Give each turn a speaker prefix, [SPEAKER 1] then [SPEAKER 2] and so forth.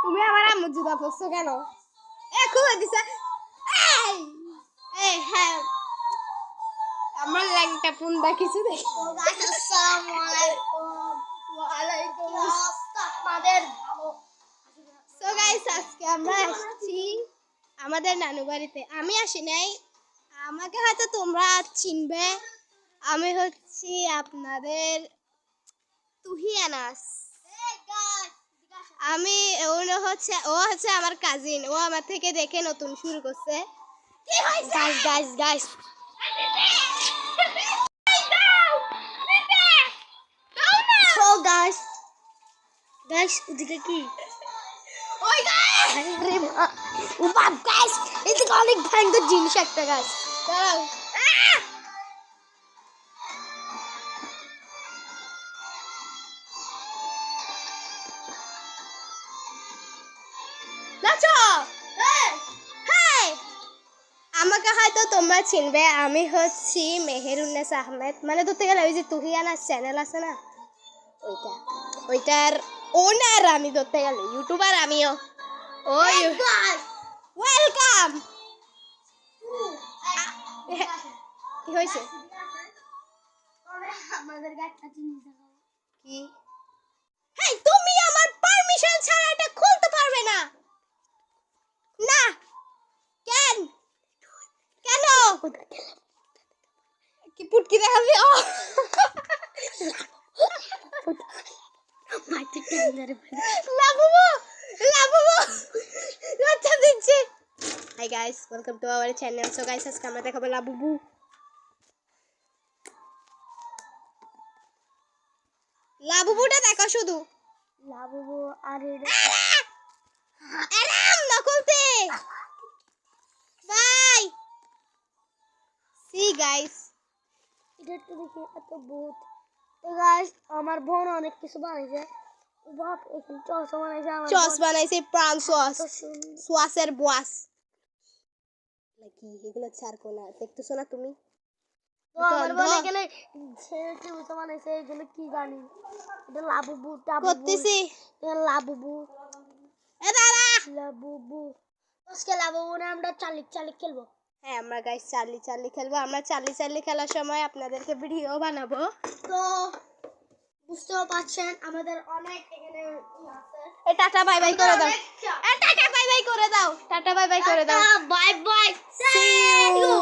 [SPEAKER 1] তুমি আমার আম্মু জুতা পরছো কেন? খুব দিছে। এই এই হ্যাঁ আমার ল্যাংটা পুন্দা কিছু দেখি।
[SPEAKER 2] আসসালামু আলাইকুম।
[SPEAKER 1] ওয়ালাইকুম
[SPEAKER 2] আপনাদের ভালো।
[SPEAKER 1] সো গাইস আজকে আমরা আসছি আমাদের নানু বাড়িতে। আমি আসি নাই, আমাকে হয়তো তোমরা চিনবে। আমি হচ্ছি আপনাদের তুহি আনাস। আমি ও হচ্ছে আমার কাজিন। ও আমার থেকে দেখে নতুন শুরু করছে। Guys guys guys
[SPEAKER 2] so guys guys এদিকে কি?
[SPEAKER 1] ওই গাইস
[SPEAKER 2] আরে ও বাপ গাইস এদিকে অনেক ভয়ঙ্কর জিনিস একটা গাইস।
[SPEAKER 1] দাঁড়াও। নাচো। হাই, আমাকে হয়তো তোমরা চিনবে। আমি হচ্ছি মেহেরুন্নেসা আহমেদ, মানে ধরতে গেলে ওই যে তুহিয়ানার চ্যানেল আছে না, ওইটার ওনার। আমি ধরতে গেলে ইউটিউবার আমিও। ওই ওয়েলকাম। কি হয়েছে?
[SPEAKER 2] আমাদেরকে একটা জিনিস দেখাও।
[SPEAKER 1] কি? হেই, তুমি আমার পারমিশন ছাড়া এটা খুলতে পারবে না। না কেন কেন? কি পুটকি দেখাবি? ও
[SPEAKER 2] মাইতে টেন্ডারে
[SPEAKER 1] লাবুবু লাবুবু লজ্জা দিচ্ছে। Hi guys, welcome to our channel. So guys আজকে আমরা দেখাবো লাবুবু। লাবুবুটা দেখো শুধু।
[SPEAKER 2] লাবুবু আরে
[SPEAKER 1] আরাম না খুলতে। Bye see guys.
[SPEAKER 2] এটা একটু দেখি এত ভূত। তো গাইস আমার বোন অনেক কিছু বানাইছে। ও বাপ এখানে চস বানাইছে। আমার
[SPEAKER 1] চস বানাইছে, প্রাণ সস, সোয়াসের বস নাকি এগুলো ছাড়কো না। দেখতেছো না তুমি?
[SPEAKER 2] তো আমার বোন এখানে ছেড়ে বুঝতে বানাইছে। এগুলো কি জানি? এটা লাবুবু টাবুবু
[SPEAKER 1] করতেছি।
[SPEAKER 2] এটা লাবুবু
[SPEAKER 1] এ দাঁড়া।
[SPEAKER 2] লাবুবু। আজকে লাবুবু না আমরা চালিক চালিক খেলবো।
[SPEAKER 1] হ্যাঁ আমরা গাইস চার্লি চার্লি খেলবো। আমরা চার্লি চার্লি খেলার সময় আপনাদেরকে ভিডিও বানাবো।
[SPEAKER 2] তো বুঝতেও পারছেন আমাদের অনেক এখানে আছে।
[SPEAKER 1] এ টাটা বাই বাই করে দাও। এ টাটা বাই বাই করে দাও। টাটা বাই বাই করে দাও।
[SPEAKER 2] Bye bye.
[SPEAKER 1] See you.